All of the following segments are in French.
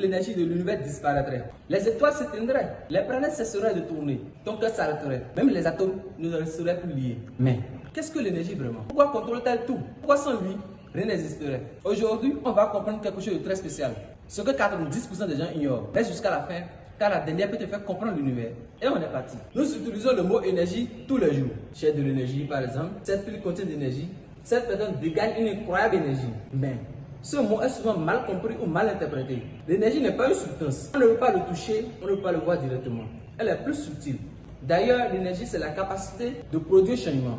l'énergie de l'univers disparaîtrait. Les étoiles s'éteindraient, les planètes cesseraient de tourner, ton cœur s'arrêterait, même les atomes ne seraient plus liés. Mais qu'est-ce que l'énergie vraiment? Pourquoi contrôle-t-elle tout? Pourquoi sans lui, rien n'existerait? Aujourd'hui, on va comprendre quelque chose de très spécial. Ce que 90% des gens ignorent. Reste jusqu'à la fin, car la dernière peut te faire comprendre l'univers. Et on est parti. Nous utilisons le mot énergie tous les jours. J'ai de l'énergie, par exemple. Cette pile contient de l'énergie. Cette personne dégage une incroyable énergie. Mais ce mot est souvent mal compris ou mal interprété. L'énergie n'est pas une substance. On ne peut pas le toucher, on ne peut pas le voir directement. Elle est plus subtile. D'ailleurs, l'énergie, c'est la capacité de produire changement.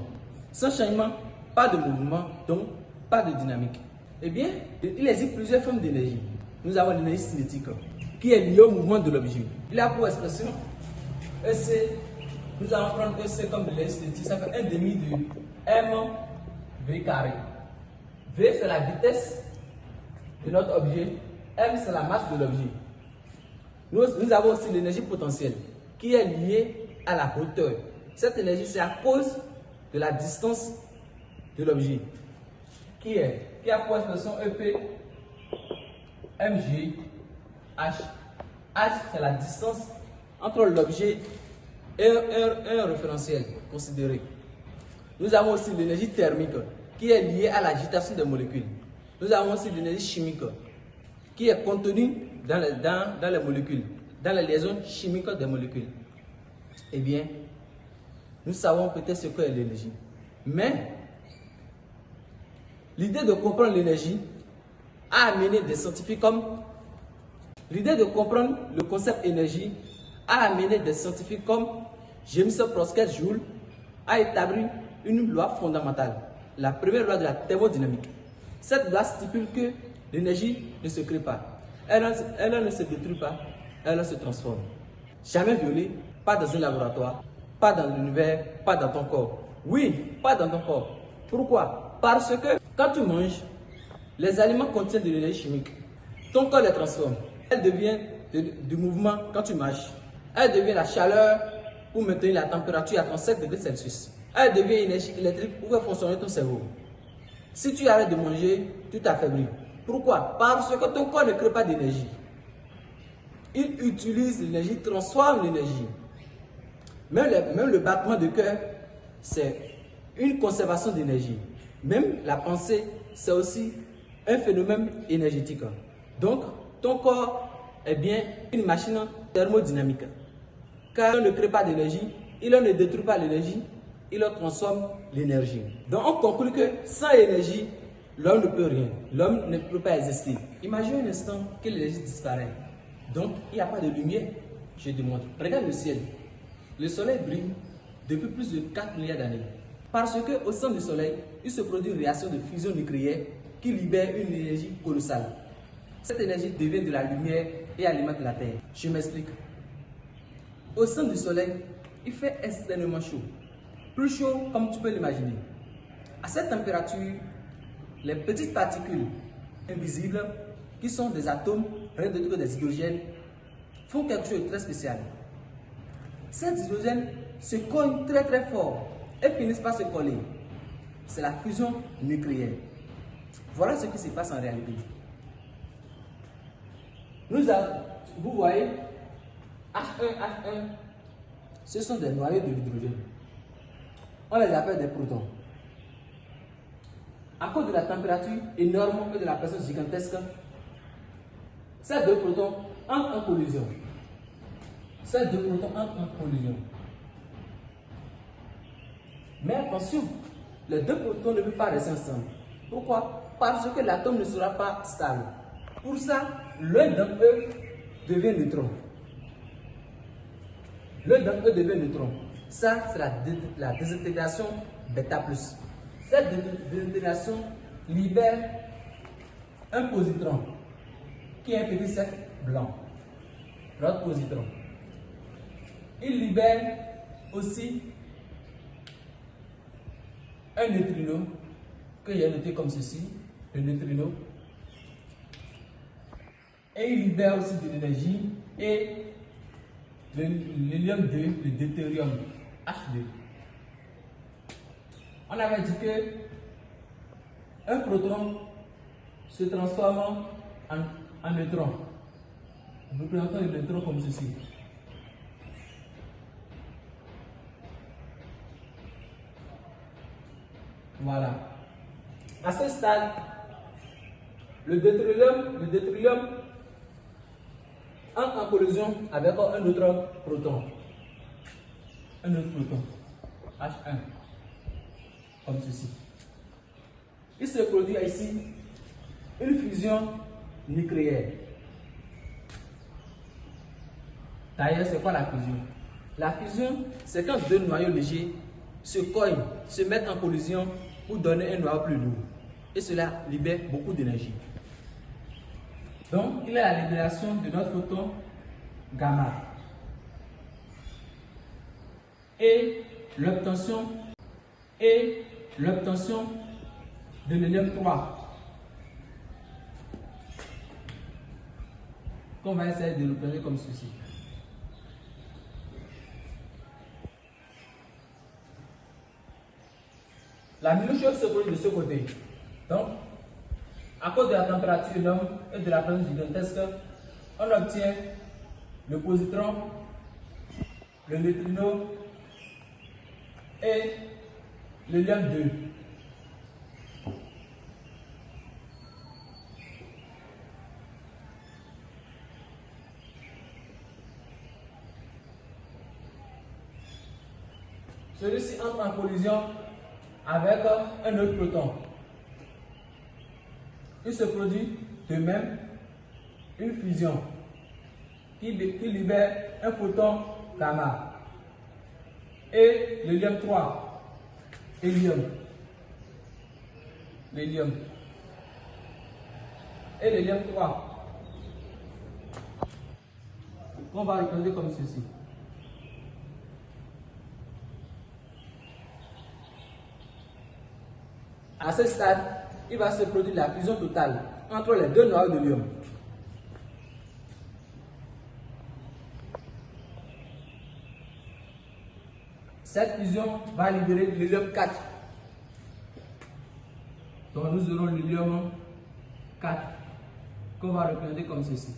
Sans changement, pas de mouvement, donc pas de dynamique. Eh bien, il existe plusieurs formes d'énergie. Nous avons l'énergie cinétique, qui est liée au mouvement de l'objet. Il a pour expression EC. Nous allons prendre EC comme de l'énergie cinétique. Ça fait 1 demi de mv carré. V, c'est la vitesse de notre objet. M, c'est la masse de l'objet. Nous avons aussi l'énergie potentielle, qui est liée à la hauteur. Cette énergie, c'est à cause de la distance de l'objet, qui a pour expression EP, mg, h. H, c'est la distance entre l'objet et un référentiel considéré. Nous avons aussi l'énergie thermique, qui est liée à l'agitation des molécules. Nous avons aussi l'énergie chimique, qui est contenue dans les molécules, dans les liaisons chimiques des molécules. Eh bien, nous savons peut-être ce qu'est l'énergie. Mais l'idée de comprendre l'énergie a amené des scientifiques comme James Prescott Joule a établi une loi fondamentale, la première loi de la thermodynamique. Cette loi stipule que l'énergie ne se crée pas, elle ne se détruit pas, elle se transforme. Jamais violée, pas dans un laboratoire, pas dans l'univers, pas dans ton corps. Oui, pas dans ton corps. Pourquoi? Parce que quand tu manges, les aliments contiennent de l'énergie chimique. Ton corps les transforme. Elle devient du mouvement quand tu marches. Elle devient la chaleur pour maintenir la température à 37 degrés Celsius. Elle devient énergie électrique pour faire fonctionner ton cerveau. Si tu arrêtes de manger, tu t'affaiblis. Pourquoi? Parce que ton corps ne crée pas d'énergie. Il utilise l'énergie, transforme l'énergie. Même le battement de cœur, c'est une conservation d'énergie. Même la pensée, c'est aussi un phénomène énergétique. Donc, ton corps est bien une machine thermodynamique. Car il ne crée pas d'énergie, il ne détruit pas l'énergie, il transforme l'énergie. Donc, on conclut que sans énergie, l'homme ne peut rien. L'homme ne peut pas exister. Imagine un instant que l'énergie disparaît. Donc, il n'y a pas de lumière. Je démontre. Regarde le ciel. Le soleil brille depuis plus de 4 milliards d'années. Parce qu'au centre du soleil, il se produit une réaction de fusion nucléaire qui libère une énergie colossale. Cette énergie devient de la lumière et alimente la Terre. Je m'explique. Au centre du soleil, il fait extrêmement chaud. Plus chaud comme tu peux l'imaginer. À cette température, les petites particules invisibles, qui sont des atomes, rien de tout que des hydrogènes, font quelque chose de très spécial. Ces hydrogènes se cognent très très fort et finissent par se coller. C'est la fusion nucléaire. Voilà ce qui se passe en réalité. Vous voyez, H1, ce sont des noyaux de l'hydrogène. On les appelle des protons. À cause de la température énorme et de la pression gigantesque, ces deux protons entrent en collision. Mais attention, les deux protons ne peuvent pas rester ensemble. Pourquoi? Parce que l'atome ne sera pas stable. Pour ça, l'un d'entre eux devient neutron. Ça, c'est la désintégration bêta+. Cette désintégration libère un positron, qui est un petit cercle blanc. L'autre positron. Il libère aussi un neutrino, que j'ai noté comme ceci, le neutrino. Et il libère aussi de l'énergie et l'hélium 2, le deutérium H2. On avait dit que un proton se transforme en neutron. Nous présentons l'électron comme ceci. Voilà. À ce stade, le deutérium entre en collision avec un autre proton. Un autre proton. H1. Comme ceci. Il se produit ici une fusion nucléaire. D'ailleurs, c'est quoi la fusion? La fusion, c'est quand deux noyaux légers se cognent, se mettent en collision pour donner un noyau plus lourd. Et cela libère beaucoup d'énergie. Donc, il y a la libération de notre photon gamma. Et l'obtention de l'hélium 3. Qu'on va essayer de représenter comme ceci. La même chose se produit de ce côté. Donc, à cause de la température énorme et de la présence gigantesque, on obtient le positron, le neutrino et l'hélium 2. Celui-ci entre en collision avec un autre proton. Il se produit de même une fusion qui libère un photon gamma et l'hélium 3, l'hélium et l'hélium 3 qu'on va représenter comme ceci. À ce stade, il va se produire la fusion totale entre les deux noyaux de l'hélium. Cette fusion va libérer l'hélium 4. Donc nous aurons l'hélium 4 qu'on va représenter comme ceci.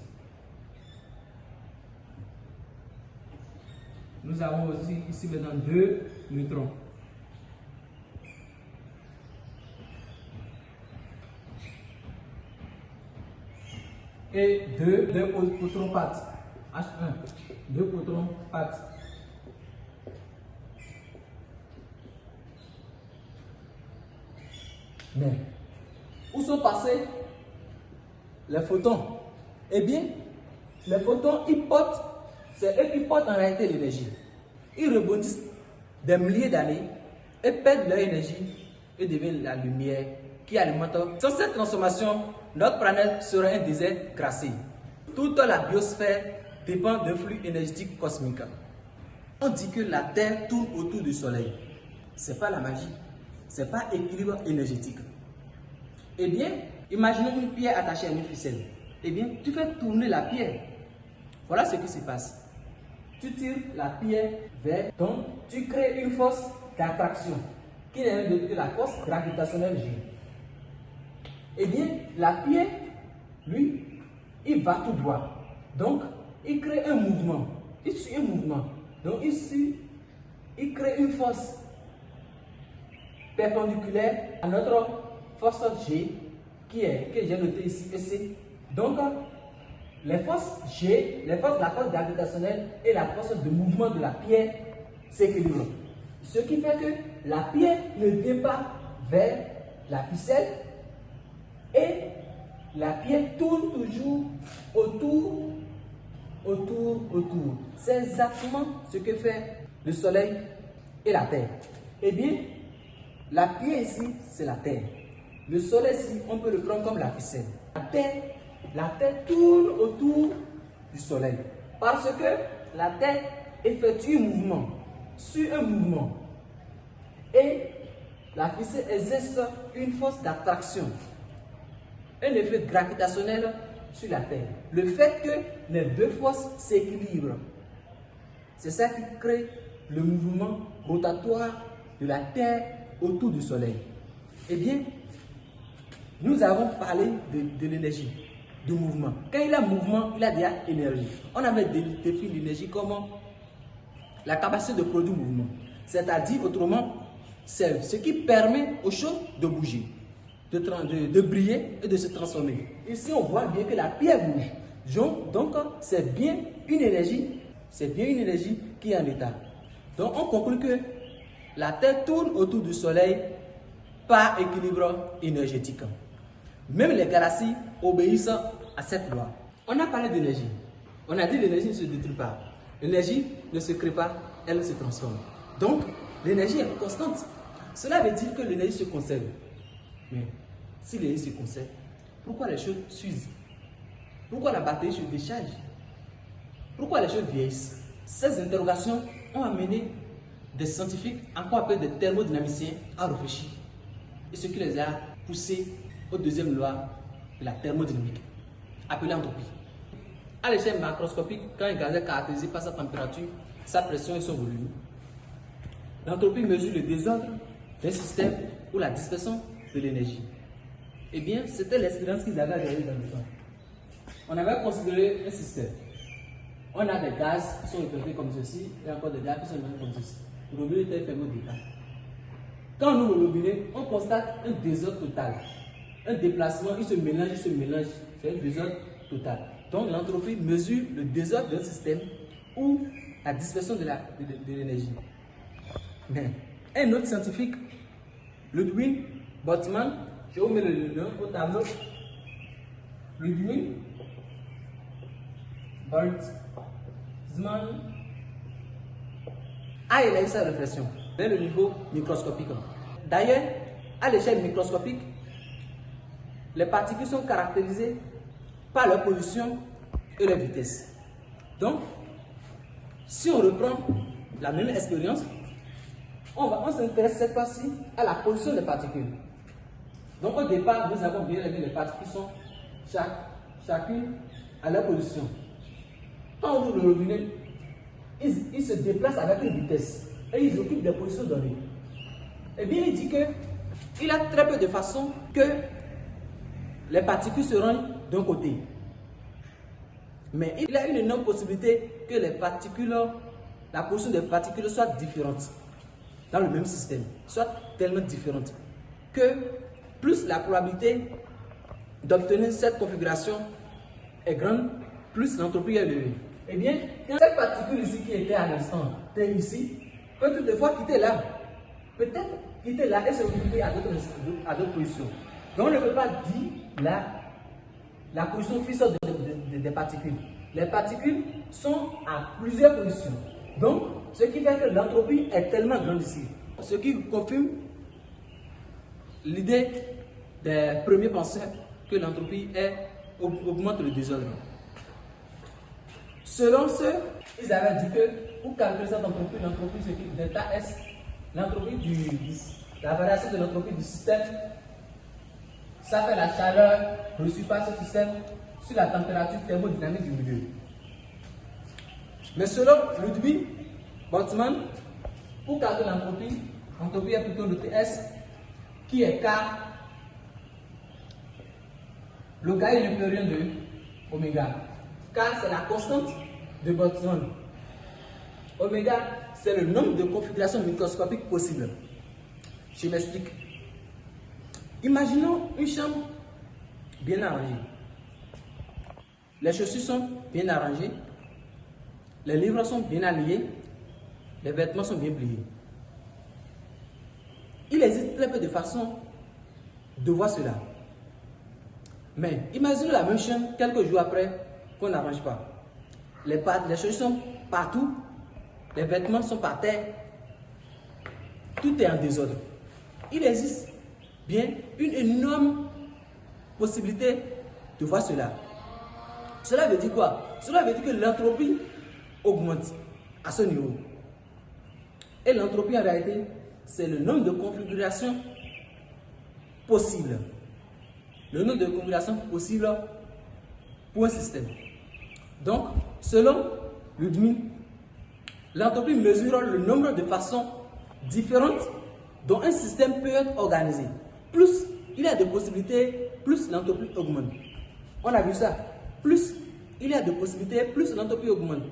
Nous avons aussi ici maintenant deux neutrons. Et deux protons pattes. H1. Deux protons pattes. Mais, où sont passés les photons? Eh bien, les photons, c'est eux qui portent en réalité l'énergie. Ils rebondissent des milliers d'années et perdent leur énergie et deviennent la lumière qui alimente. Sans cette transformation, notre planète serait un désert glacé. Toute la biosphère dépend d'un flux énergétique cosmique. On dit que la Terre tourne autour du Soleil. Ce n'est pas la magie. Ce n'est pas équilibre énergétique. Eh bien, imaginez une pierre attachée à une ficelle. Eh bien, tu fais tourner la pierre. Voilà ce qui se passe. Tu tires la pierre vers, donc tu crées une force d'attraction qui n'est rien d'autre que la force gravitationnelle G. Eh bien, la pierre, lui, il va tout droit. Donc, il crée un mouvement. Il suit un mouvement. Donc, ici, il crée une force perpendiculaire à notre force G, que j'ai noté ici, EC. Donc, les forces G, la force gravitationnelle et la force de mouvement de la pierre s'équilibrent. Ce qui fait que la pierre ne vient pas vers la ficelle et la pierre tourne toujours autour. C'est exactement ce que fait le Soleil et la Terre. Eh bien, la pierre ici, c'est la Terre. Le Soleil ici, on peut le prendre comme la ficelle. La Terre tourne autour du Soleil. Parce que la Terre effectue un mouvement, suit un mouvement. Et la ficelle exerce une force d'attraction, un effet gravitationnel sur la Terre. Le fait que les deux forces s'équilibrent, c'est ça qui crée le mouvement rotatoire de la Terre autour du Soleil. Eh bien, nous avons parlé de l'énergie. de mouvement. Quand il y a mouvement, il y a déjà énergie. On avait défini l'énergie comme la capacité de produire mouvement. C'est-à-dire, autrement, c'est ce qui permet aux choses de bouger, de briller et de se transformer. Ici, on voit bien que la pierre bouge. Donc, c'est bien une énergie qui est en état. Donc, on conclut que la Terre tourne autour du Soleil par équilibre énergétique. Même les galaxies obéissent à cette loi. On a parlé d'énergie. On a dit que l'énergie ne se détruit pas. L'énergie ne se crée pas, elle se transforme. Donc, l'énergie est constante. Cela veut dire que l'énergie se conserve. Mais si l'énergie se conserve, pourquoi les choses s'usent? Pourquoi la batterie se décharge? Pourquoi les choses vieillissent? Ces interrogations ont amené des scientifiques, encore appelés des thermodynamiciens, à réfléchir. Et ce qui les a poussés aux deuxième loi de la thermodynamique, appelée entropie. À l'échelle macroscopique, quand un gaz est caractérisé par sa température, sa pression et son volume, l'entropie mesure le désordre d'un système ou la dispersion de l'énergie. Eh bien, c'était l'expérience qu'ils avaient réalisée dans le temps. On avait considéré un système. On a des gaz qui sont représentés comme ceci et encore des gaz qui sont représentés comme ceci. Le robinet était fermé au départ. Quand on ouvre le robinet, on constate un désordre total. Un déplacement, il se mélange. C'est un désordre total. Donc l'entropie mesure le désordre d'un système ou la dispersion de l'énergie. Mais un autre scientifique, Ludwig Boltzmann, je vous mets le nom au tableau. Ludwig Boltzmann a élaboré sa réflexion vers le niveau microscopique. D'ailleurs, à l'échelle microscopique, les particules sont caractérisées par leur position et leur vitesse. Donc, si on reprend la même expérience, on s'intéresse cette fois-ci à la position des particules. Donc, au départ, nous avons bien vu les particules sont chacune à leur position. Quand on ouvre le robinet, ils se déplacent avec une vitesse et ils occupent des positions données. Eh bien, il dit qu'il a très peu de façons que les particules se rendent d'un côté. Mais il y a une énorme possibilité que la position des particules soit différente dans le même système, soit tellement différente que plus la probabilité d'obtenir cette configuration est grande, plus l'entropie est élevée. Eh bien, quand cette particule ici qui était à l'instant T ici, peut toutefois quitter là. Peut-être quitter là et se retrouver à d'autres positions. Donc on ne peut pas dire la position fixe des particules. Les particules sont à plusieurs positions. Donc, ce qui fait que l'entropie est tellement grande ici. Ce qui confirme l'idée des premiers penseurs que l'entropie augmente le désordre. Selon ceux, ils avaient dit que pour calculer cette entropie, l'entropie c'est que delta S, la variation de l'entropie du système, ça fait la chaleur reçue par ce système sur la température thermodynamique du milieu. Mais selon Ludwig Boltzmann, pour calculer l'entropie est plutôt notée S, qui est K. Le K est le rien de oméga. K, c'est la constante de Boltzmann. Oméga, c'est le nombre de configurations microscopiques possibles. Je m'explique. Imaginons une chambre bien arrangée. Les chaussures sont bien arrangées. Les livres sont bien alignés. Les vêtements sont bien pliés. Il existe très peu de façons de voir cela. Mais imaginez la même chambre quelques jours après qu'on n'arrange pas. Les chaussures sont partout. Les vêtements sont par terre. Tout est en désordre. Il existe bien une énorme possibilité de voir cela. Cela veut dire quoi? Cela veut dire que l'entropie augmente à ce niveau. Et l'entropie en réalité, c'est le nombre de configurations possibles. Le nombre de configurations possibles pour un système. Donc, selon Ludwig, l'entropie mesure le nombre de façons différentes dont un système peut être organisé. Plus il y a de possibilités, plus l'entropie augmente. On a vu ça. Plus il y a de possibilités, plus l'entropie augmente.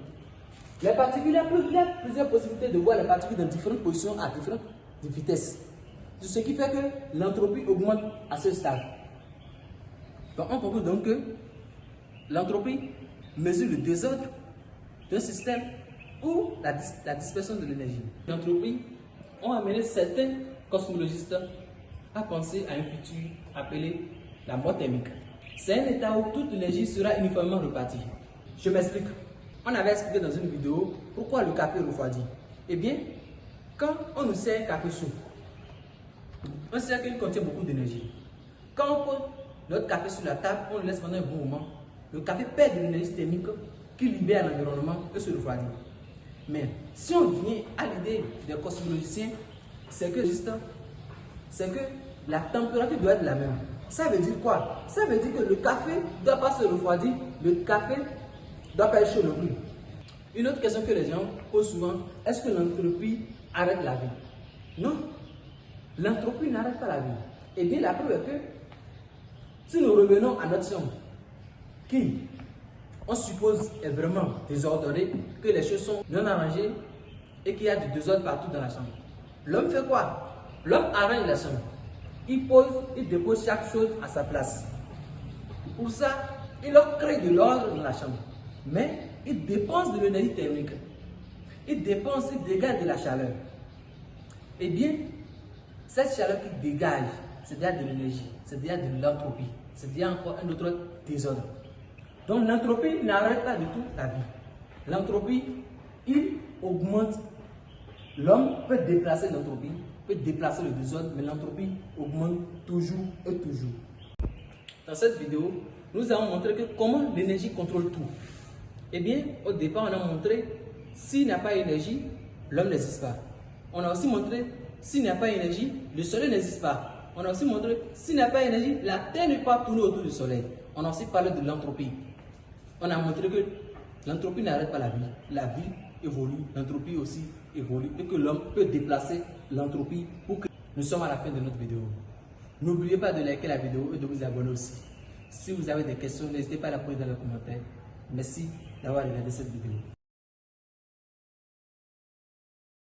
Les particules, il y a plusieurs possibilités de voir les particules dans différentes positions à différentes vitesses. Ce qui fait que l'entropie augmente à ce stade. Donc on conclut donc que l'entropie mesure le désordre d'un système ou la dispersion de l'énergie. L'entropie ont amené certains cosmologistes à penser à un futur appelé la mort thermique. C'est un état où toute l'énergie sera uniformément repartie. Je m'explique. On avait expliqué dans une vidéo pourquoi le café refroidit. Eh bien, quand on nous sert un café chaud, on sait qu'il contient beaucoup d'énergie. Quand on pose notre café sur la table, on le laisse pendant un bon moment, le café perd de l'énergie thermique qu'il libère à l'environnement et se refroidit. Mais si on vient à l'idée des cosmologiciens, c'est que la température doit être la même. Ça veut dire quoi? Ça veut dire que le café ne doit pas se refroidir, le café ne doit pas être chaud non plus. Une autre question que les gens posent souvent, est-ce que l'entropie arrête la vie? Non, l'entropie n'arrête pas la vie. Et bien la preuve est que si nous revenons à notre chambre, qui on suppose est vraiment désordonnée, que les choses sont non arrangées et qu'il y a du désordre partout dans la chambre. L'homme fait quoi? L'homme arrange la chambre. Il dépose chaque chose à sa place. Pour ça, il crée de l'ordre dans la chambre. Mais il dépense de l'énergie thermique. Il dégage de la chaleur. Eh bien, cette chaleur qu'il dégage, c'est déjà de l'énergie, c'est déjà de l'entropie, c'est déjà encore un autre désordre. Donc l'entropie n'arrête pas du tout la vie. L'entropie, il augmente. L'homme peut déplacer l'entropie, peut déplacer le désordre, mais l'entropie augmente toujours et toujours. Dans cette vidéo, nous avons montré que comment l'énergie contrôle tout. Eh bien, au départ, on a montré s'il n'y a pas d'énergie, l'homme n'existe pas. On a aussi montré s'il n'y a pas d'énergie, le soleil n'existe pas. On a aussi montré s'il n'y a pas d'énergie, la Terre ne peut pas tourner autour du soleil. On a aussi parlé de l'entropie. On a montré que l'entropie n'arrête pas la vie. La vie évolue, l'entropie aussi évolue et que l'homme peut déplacer l'entropie pour que nous sommes à la fin de notre vidéo. N'oubliez pas de liker la vidéo et de vous abonner aussi. Si vous avez des questions, n'hésitez pas à la poser dans les commentaires. Merci d'avoir regardé cette vidéo.